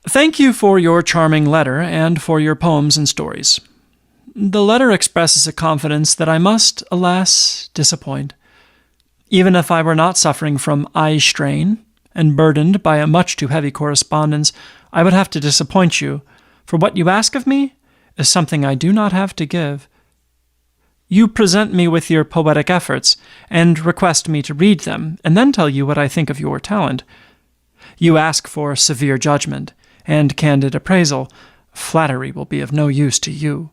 Thank you for your charming letter and for your poems and stories. The letter expresses a confidence that I must, alas, disappoint. Even if I were not suffering from eye strain and burdened by a much too heavy correspondence, I would have to disappoint you, for what you ask of me is something I do not have to give. You present me with your poetic efforts and request me to read them and then tell you what I think of your talent. You ask for severe judgment and candid appraisal. Flattery will be of no use to you.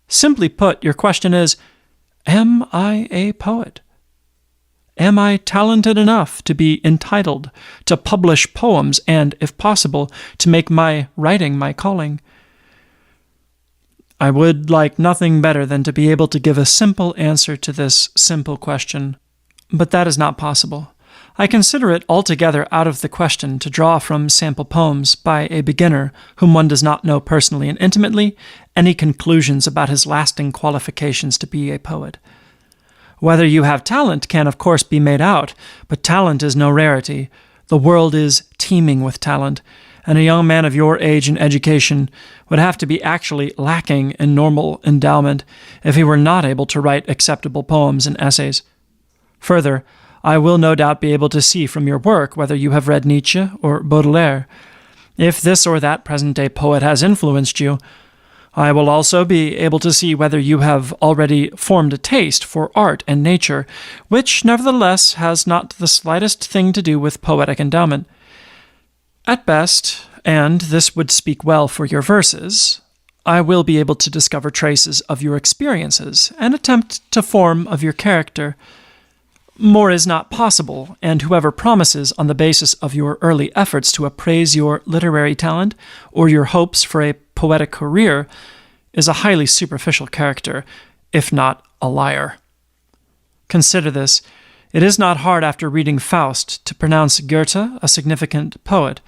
Simply put, your question is, am I a poet? Am I talented enough to be entitled to publish poems and, if possible, to make my writing my calling? I would like nothing better than to be able to give a simple answer to this simple question, but that is not possible. I consider it altogether out of the question to draw from sample poems by a beginner whom one does not know personally and intimately any conclusions about his lasting qualifications to be a poet. Whether you have talent can, of course, be made out, but talent is no rarity. The world is teeming with talent, and a young man of your age and education would have to be actually lacking in normal endowment if he were not able to write acceptable poems and essays. Further, I will no doubt be able to see from your work whether you have read Nietzsche or Baudelaire. If this or that present-day poet has influenced you, I will also be able to see whether you have already formed a taste for art and nature, which nevertheless has not the slightest thing to do with poetic endowment. At best, and this would speak well for your verses, I will be able to discover traces of your experiences and attempt to form of your character. More is not possible, and whoever promises on the basis of your early efforts to appraise your literary talent or your hopes for a poetic career is a highly superficial character, if not a liar. Consider this. It is not hard after reading Faust to pronounce Goethe a significant poet.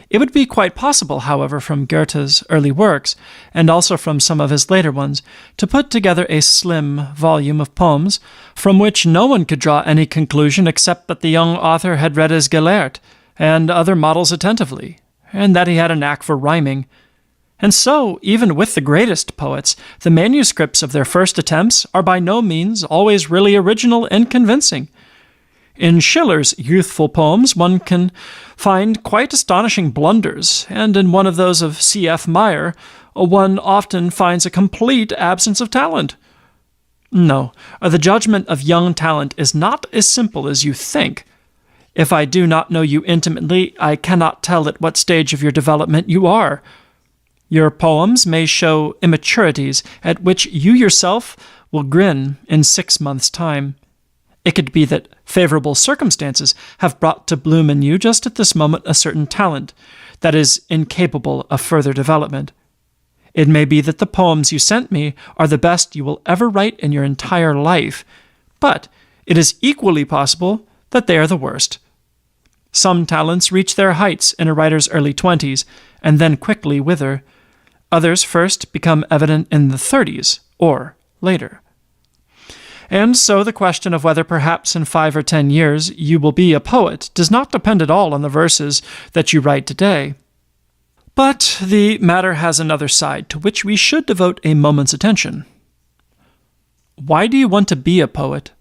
It would be quite possible, however, from Goethe's early works, and also from some of his later ones, to put together a slim volume of poems from which no one could draw any conclusion except that the young author had read his Gellert and other models attentively, and that he had a knack for rhyming. And so, even with the greatest poets, the manuscripts of their first attempts are by no means always really original and convincing. In Schiller's youthful poems, one can find quite astonishing blunders, and in one of those of C.F. Meyer, one often finds a complete absence of talent. No, the judgment of young talent is not as simple as you think. If I do not know you intimately, I cannot tell at what stage of your development you are. Your poems may show immaturities at which you yourself will grin in 6 months' time. It could be that favorable circumstances have brought to bloom in you just at this moment a certain talent that is incapable of further development. It may be that the poems you sent me are the best you will ever write in your entire life, but it is equally possible that they are the worst. Some talents reach their heights in a writer's early 20s and then quickly wither. Others first become evident in the 30s or later. And so the question of whether perhaps in 5 or 10 years you will be a poet does not depend at all on the verses that you write today. But the matter has another side to which we should devote a moment's attention. Why do you want to be a poet?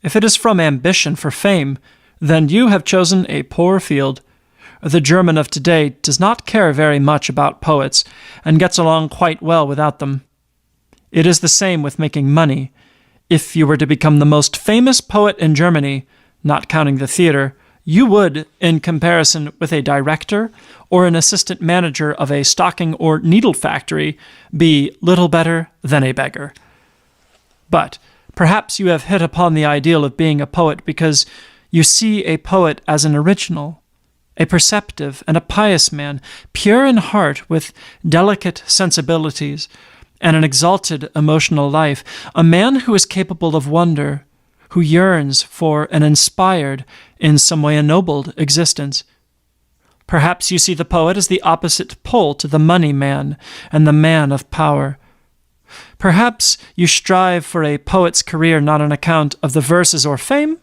If it is from ambition for fame, then you have chosen a poor field. The German of today does not care very much about poets and gets along quite well without them. It is the same with making money. If you were to become the most famous poet in Germany, not counting the theater, you would, in comparison with a director or an assistant manager of a stocking or needle factory, be little better than a beggar. But perhaps you have hit upon the ideal of being a poet because you see a poet as an original, a perceptive and a pious man, pure in heart with delicate sensibilities, and an exalted emotional life, a man who is capable of wonder, who yearns for an inspired, in some way ennobled existence. Perhaps you see the poet as the opposite pole to the money man and the man of power. Perhaps you strive for a poet's career not on account of the verses or fame,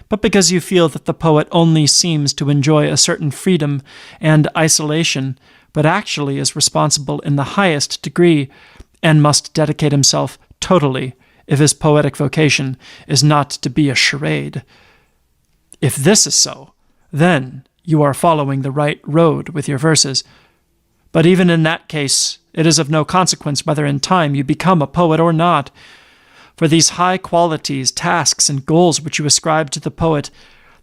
but because you feel that the poet only seems to enjoy a certain freedom and isolation, but actually is responsible in the highest degree and must dedicate himself totally if his poetic vocation is not to be a charade. If this is so, then you are following the right road with your verses. But even in that case, it is of no consequence whether in time you become a poet or not. For these high qualities, tasks, and goals which you ascribe to the poet,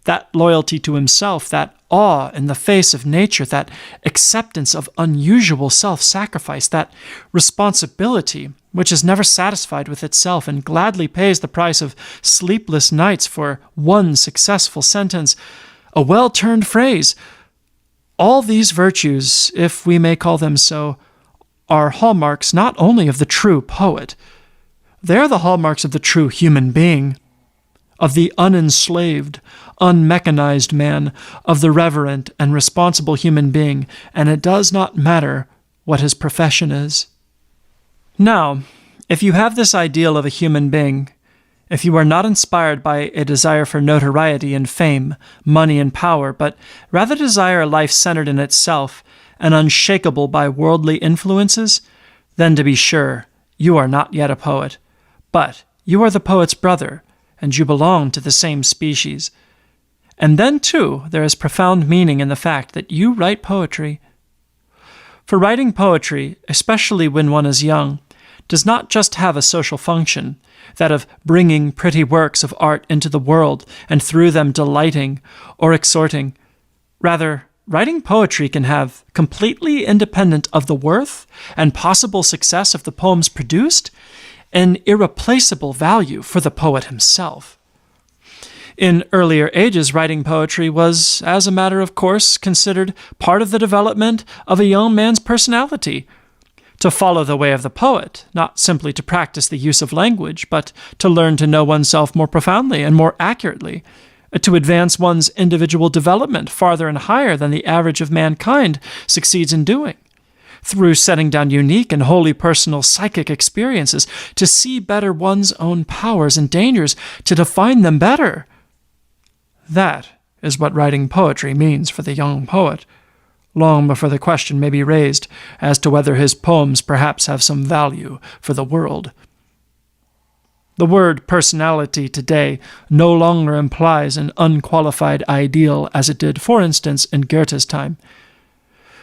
that loyalty to himself, that awe in the face of nature, that acceptance of unusual self-sacrifice, that responsibility which is never satisfied with itself and gladly pays the price of sleepless nights for one successful sentence, a well-turned phrase, all these virtues, if we may call them so, are hallmarks not only of the true poet, they are the hallmarks of the true human being, of the unenslaved, unmechanized man, of the reverent and responsible human being, and it does not matter what his profession is. Now, if you have this ideal of a human being, if you are not inspired by a desire for notoriety and fame, money and power, but rather desire a life centered in itself and unshakable by worldly influences, then to be sure, you are not yet a poet. But you are the poet's brother, and you belong to the same species. And then, too, there is profound meaning in the fact that you write poetry. For writing poetry, especially when one is young, does not just have a social function, that of bringing pretty works of art into the world and through them delighting or exhorting. Rather, writing poetry can have, completely independent of the worth and possible success of the poems produced, an irreplaceable value for the poet himself. In earlier ages, writing poetry was, as a matter of course, considered part of the development of a young man's personality. To follow the way of the poet, not simply to practice the use of language, but to learn to know oneself more profoundly and more accurately, to advance one's individual development farther and higher than the average of mankind succeeds in doing, through setting down unique and wholly personal psychic experiences, to see better one's own powers and dangers, to define them better. That is what writing poetry means for the young poet, long before the question may be raised as to whether his poems perhaps have some value for the world. The word personality today no longer implies an unqualified ideal as it did, for instance, in Goethe's time.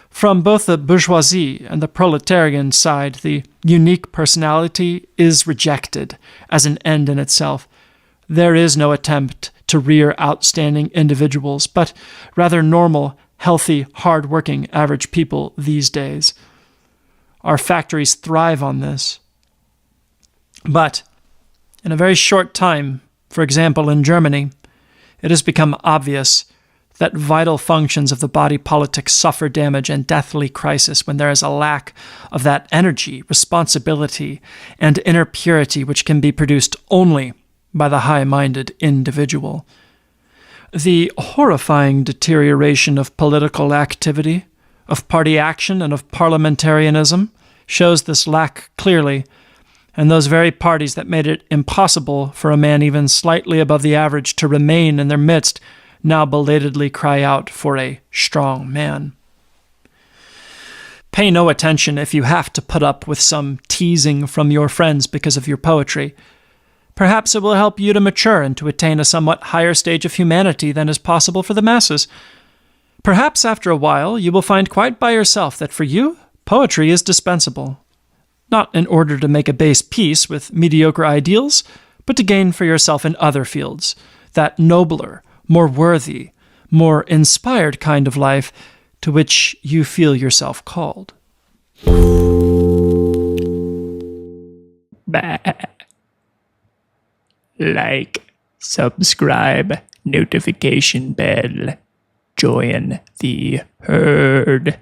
From both the bourgeoisie and the proletarian side, the unique personality is rejected as an end in itself. There is no attempt to rear outstanding individuals, but rather normal, healthy, hard-working, average people these days. Our factories thrive on this. But in a very short time, for example in Germany, it has become obvious that vital functions of the body politic suffer damage and deathly crisis when there is a lack of that energy, responsibility, and inner purity which can be produced only by the high-minded individual. The horrifying deterioration of political activity, of party action, and of parliamentarianism shows this lack clearly, and those very parties that made it impossible for a man even slightly above the average to remain in their midst now belatedly cry out for a strong man. Pay no attention if you have to put up with some teasing from your friends because of your poetry. Perhaps it will help you to mature and to attain a somewhat higher stage of humanity than is possible for the masses. Perhaps after a while you will find quite by yourself that for you, poetry is dispensable. Not in order to make a base peace with mediocre ideals, but to gain for yourself in other fields that nobler, more worthy, more inspired kind of life to which you feel yourself called. Like, subscribe, notification bell, join the herd.